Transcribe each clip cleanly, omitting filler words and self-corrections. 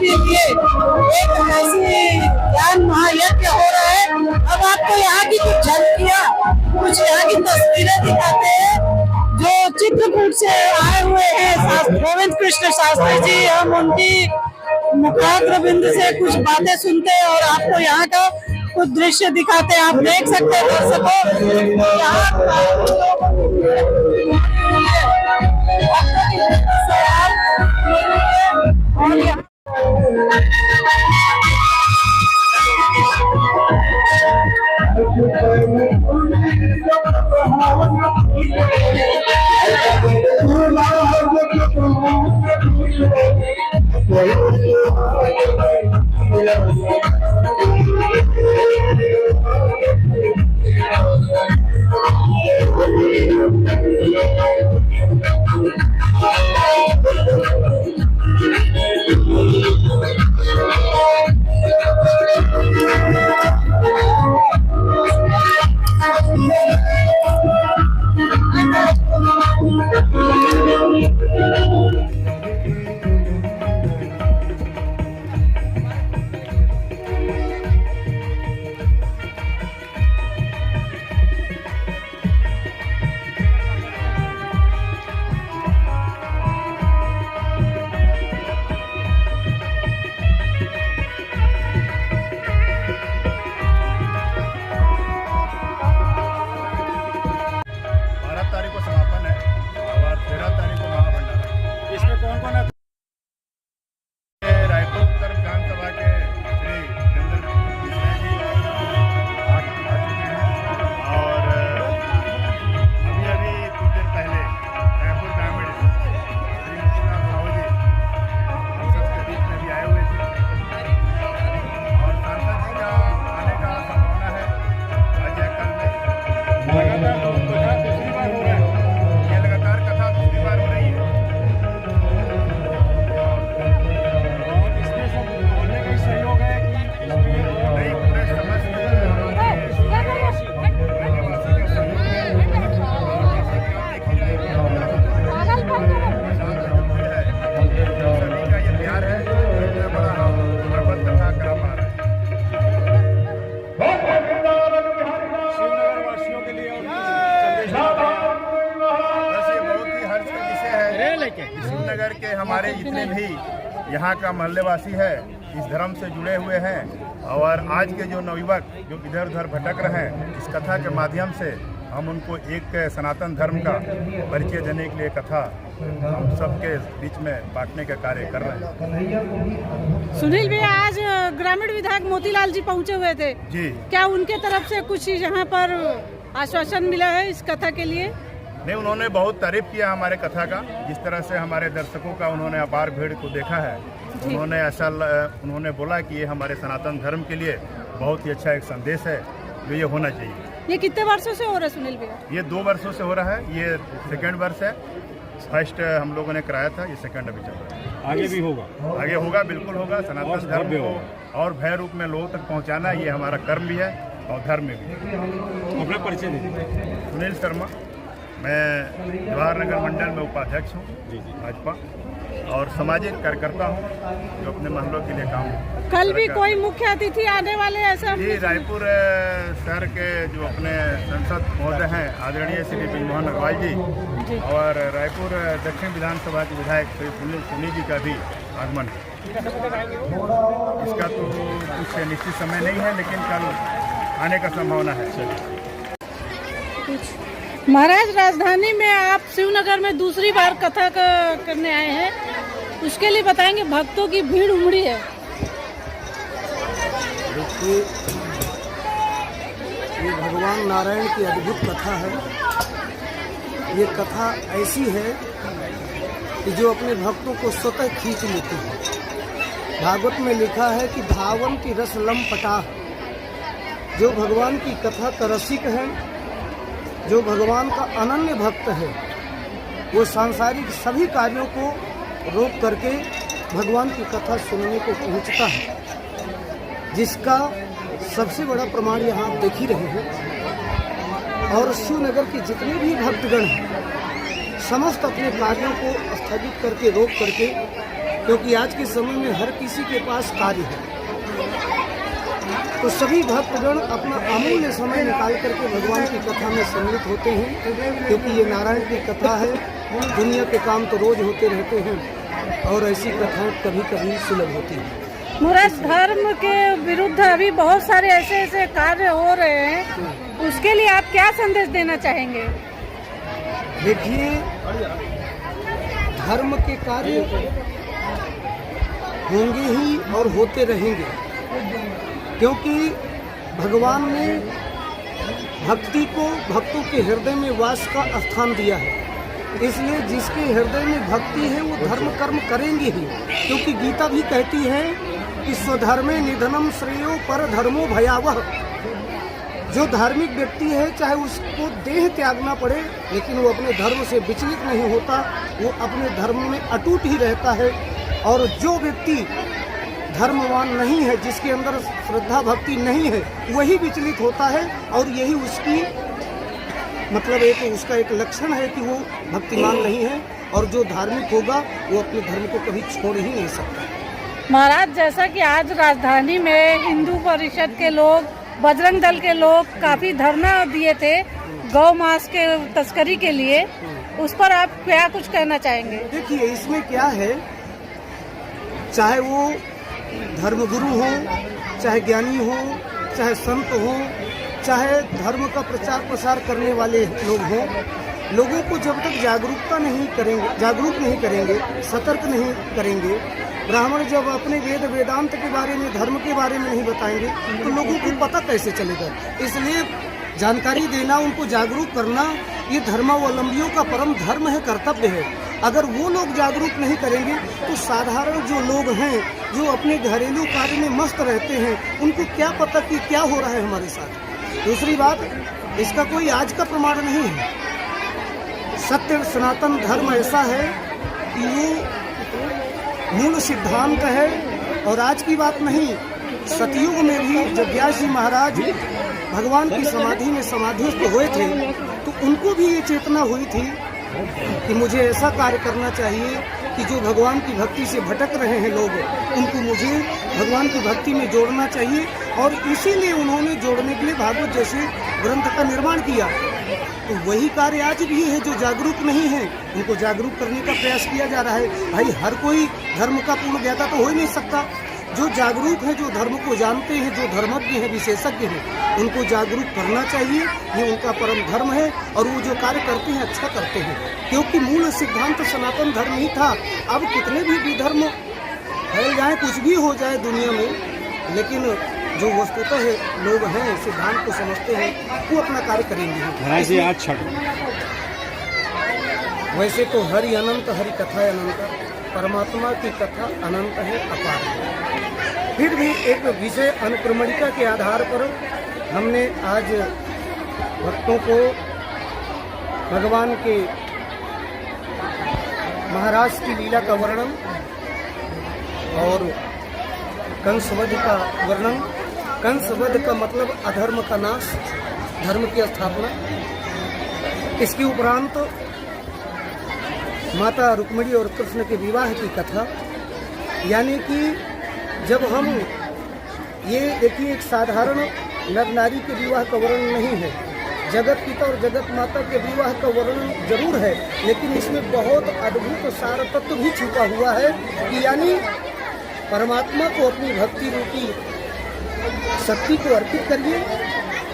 के लिए एक ऐसी ज्ञान महायज्ञ हो रहा है। अब आपको यहाँ की कुछ झलकियाँ, कुछ यहाँ की तस्वीरें दिखाते हैं जो चित्रकूट से आए हुए हैं गोविंद कृष्ण शास्त्री जी। हम उनकी मुखाग्र बिंदु से कुछ बातें सुनते हैं और आपको यहाँ का कुछ दृश्य दिखाते हैं। आप देख सकते हैं दर्शकों, शिवनगर के हमारे जितने भी यहाँ का महल्लेवासी है इस धर्म से जुड़े हुए हैं और आज के जो नवयुवक जो इधर उधर भटक रहे हैं, इस कथा के माध्यम से हम उनको एक सनातन धर्म का परिचय देने के लिए कथा हम सबके बीच में बांटने का कार्य कर रहे हैं। सुनील भैया, आज ग्रामीण विधायक मोतीलाल जी पहुँचे हुए थे जी, क्या उनके तरफ से कुछ यहाँ पर आश्वासन मिला है इस कथा के लिए? नहीं, उन्होंने बहुत तारीफ किया हमारे कथा का। जिस तरह से हमारे दर्शकों का उन्होंने अपार भीड़ को देखा है, उन्होंने बोला कि ये हमारे सनातन धर्म के लिए बहुत ही अच्छा एक संदेश है जो ये होना चाहिए। ये कितने वर्षों से हो रहा है सुनील भैया? ये 2 वर्षों से हो रहा है, ये सेकेंड वर्ष है। फर्स्ट हम लोगों ने कराया था, ये सेकेंड अभी चल रहा है। आगे भी होगा? आगे होगा, बिल्कुल होगा। सनातन धर्म को और भय रूप में लोगों तक पहुँचाना ये हमारा कर्म भी है और धर्म में भी। अपना परिचय दीजिए। सुनील शर्मा, मैं जवाहर नगर मंडल में उपाध्यक्ष हूँ भाजपा और सामाजिक कार्यकर्ता हूँ जो अपने महलों के लिए काम। कल भी कोई मुख्य अतिथि आने वाले ऐसा? जी, रायपुर शहर के जो अपने सांसद महोदय हैं आदरणीय श्री ब्रजमोहन अग्रवाल जी और रायपुर दक्षिण विधानसभा के विधायक श्री सुनील जी का भी आगमन है। इसका तो कुछ निश्चित समय नहीं है, लेकिन कल आने का संभावना है। महाराज, राजधानी में आप शिवनगर में दूसरी बार कथा करने आए हैं, उसके लिए बताएंगे। भक्तों की भीड़ उमड़ी है। देखिए, ये भगवान नारायण की अद्भुत कथा है। ये कथा ऐसी है कि जो अपने भक्तों को स्वतः खींच लेती है। भागवत में लिखा है कि भावन की रस लम पटा, जो भगवान की कथा का रसिक है, जो भगवान का अनन्य भक्त है, वो सांसारिक सभी कार्यों को रोक करके भगवान की कथा सुनने को पहुंचता है, जिसका सबसे बड़ा प्रमाण यहाँ आप देख ही रहे हैं। और शिवनगर के जितने भी भक्तगण हैं, समस्त अपने कार्यों को स्थगित करके रोक करके क्योंकि आज के समय में हर किसी के पास कार्य है। तो सभी भक्तगण अपना अमूल्य समय निकाल करके भगवान की कथा में सम्मिलित होते हैं, क्योंकि ये नारायण की कथा है। दुनिया के काम तो रोज होते रहते हैं और ऐसी कथाएं कभी कभी सुलभ होती हैं। महाराज, धर्म के विरुद्ध अभी बहुत सारे ऐसे कार्य हो रहे हैं, उसके लिए आप क्या संदेश देना चाहेंगे? देखिए, धर्म के कार्य होंगे ही और होते रहेंगे, क्योंकि भगवान ने भक्ति को भक्तों के हृदय में वास का स्थान दिया है। इसलिए जिसके हृदय में भक्ति है वो धर्म कर्म करेंगे ही, क्योंकि गीता भी कहती है कि स्वधर्मे निधनम श्रेयो पर धर्मो भयावह। जो धार्मिक व्यक्ति है चाहे उसको देह त्यागना पड़े, लेकिन वो अपने धर्म से विचलित नहीं होता, वो अपने धर्म में अटूट ही रहता है। और जो व्यक्ति धर्मवान नहीं है, जिसके अंदर श्रद्धा भक्ति नहीं है, वही विचलित होता है। और यही उसकी मतलब उसका एक लक्षण है कि वो भक्तिमान नहीं है। और जो धार्मिक होगा वो अपने धर्म को कभी छोड़ ही नहीं सकता। महाराज, जैसा कि आज राजधानी में हिंदू परिषद के लोग, बजरंग दल के लोग काफी धरना दिए थे गौ मांस के तस्करी के लिए, उस पर आप क्या कुछ कहना चाहेंगे? देखिए, इसमें क्या है, चाहे वो धर्मगुरु हो, चाहे ज्ञानी हो, चाहे संत हो, चाहे धर्म का प्रचार प्रसार करने वाले लोग हों, लोगों को जब तक जागरूक नहीं करेंगे, सतर्क नहीं करेंगे, ब्राह्मण जब अपने वेदांत के बारे में, धर्म के बारे में नहीं बताएंगे, तो लोगों को पता कैसे चलेगा? इसलिए जानकारी देना, उनको जागरूक करना, ये धर्मावलंबियों का परम धर्म है, कर्तव्य है। अगर वो लोग जागरूक नहीं करेंगे तो साधारण जो लोग हैं, जो अपने घरेलू कार्य में मस्त रहते हैं, उनको क्या पता कि क्या हो रहा है हमारे साथ। दूसरी बात, इसका कोई आज का प्रमाण नहीं है। सत्य सनातन धर्म ऐसा है कि वो मूल सिद्धांत है। और आज की बात नहीं, सतयुग में भी जब व्यास जी महाराज भगवान की समाधि में समाधिस्थ हुए थे, तो उनको भी ये चेतना हुई थी कि मुझे ऐसा कार्य करना चाहिए कि जो भगवान की भक्ति से भटक रहे हैं लोग, उनको मुझे भगवान की भक्ति में जोड़ना चाहिए। और इसीलिए उन्होंने जोड़ने के लिए भागवत जैसे ग्रंथ का निर्माण किया। तो वही कार्य आज भी है। जो जागरूक नहीं है उनको जागरूक करने का प्रयास किया जा रहा है। भाई, हर कोई धर्म का पूर्ण ज्ञाता तो हो ही नहीं सकता। जो जागरूक है, जो धर्म को जानते हैं, जो धर्मज्ञ हैं, विशेषज्ञ हैं, उनको जागरूक करना चाहिए। ये उनका परम धर्म है और वो जो कार्य करते हैं अच्छा करते हैं, क्योंकि मूल सिद्धांत सनातन धर्म ही था। अब कितने भी विधर्म फैल जाए, कुछ भी हो जाए दुनिया में, लेकिन जो वस्तुतः लोग हैं, सिद्धांत को समझते हैं, वो अपना कार्य करेंगे। वैसे तो हरि अनंत, हरि कथा अनंत, परमात्मा की कथा अनंत है, अपार है। फिर भी एक विषय अनुक्रमणिका के आधार पर हमने आज भक्तों को भगवान के महाराज की लीला का वर्णन और कंसवध का वर्णन। कंसवध का मतलब अधर्म का नाश, धर्म की स्थापना। इसके उपरांत माता रुक्मिणी और कृष्ण के विवाह की कथा, यानी कि जब हम ये देखिए, एक साधारण नर नारी के विवाह का वर्णन नहीं है, जगत पिता और जगत माता के विवाह का वर्णन जरूर है, लेकिन इसमें बहुत अद्भुत सार तत्व भी छुपा हुआ है कि यानी परमात्मा को अपनी भक्ति रूपी शक्ति को अर्पित करिए,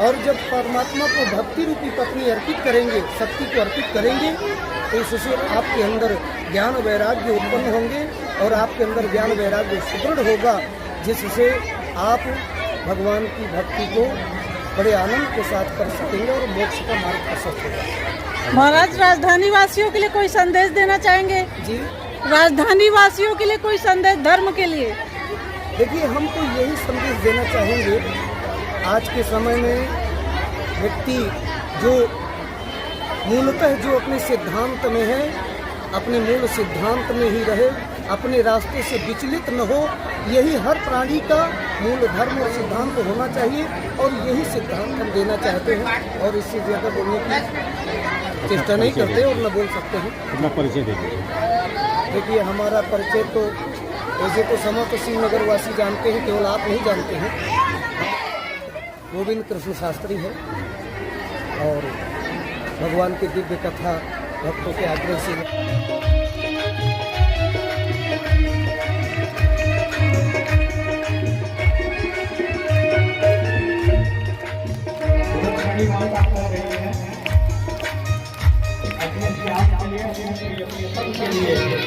और जब परमात्मा को भक्ति रूपी पत्नी अर्पित करेंगे, शक्ति को अर्पित करेंगे, तो इससे आपके अंदर ज्ञान वैराग्य उत्पन्न होंगे और आपके अंदर ज्ञान वैराग्य सुदृढ़ होगा, जिससे आप भगवान की भक्ति को बड़े आनंद के साथ कर सकेंगे और मोक्ष का मार्ग प्रशस्त होगा। महाराज, राजधानी वासियों के लिए कोई संदेश देना चाहेंगे? जी, राजधानी वासियों के लिए कोई संदेश धर्म के लिए? देखिए, हम तो यही संदेश देना चाहेंगे, आज के समय में व्यक्ति जो मूलतः जो अपने सिद्धांत में है, अपने मूल सिद्धांत में ही रहे, अपने रास्ते से विचलित न हो, यही हर प्राणी का मूल धर्म और सिद्धांत होना चाहिए। और यही सिद्धांत हम देना चाहते हैं और इससे ज़्यादा बोलने की चेष्टा नहीं करते और न बोल सकते हैं। अपना परिचय देखिए। देखिए, हमारा परिचय तो वैसे तो समस्त श्रीनगर वासी जानते हैं, केवल आप नहीं जानते हैं। गोविंद कृष्ण शास्त्री है और भगवान की दिव्य कथा भक्तों के आग्रह से बात कर रही है अपने ज्ञान के लिए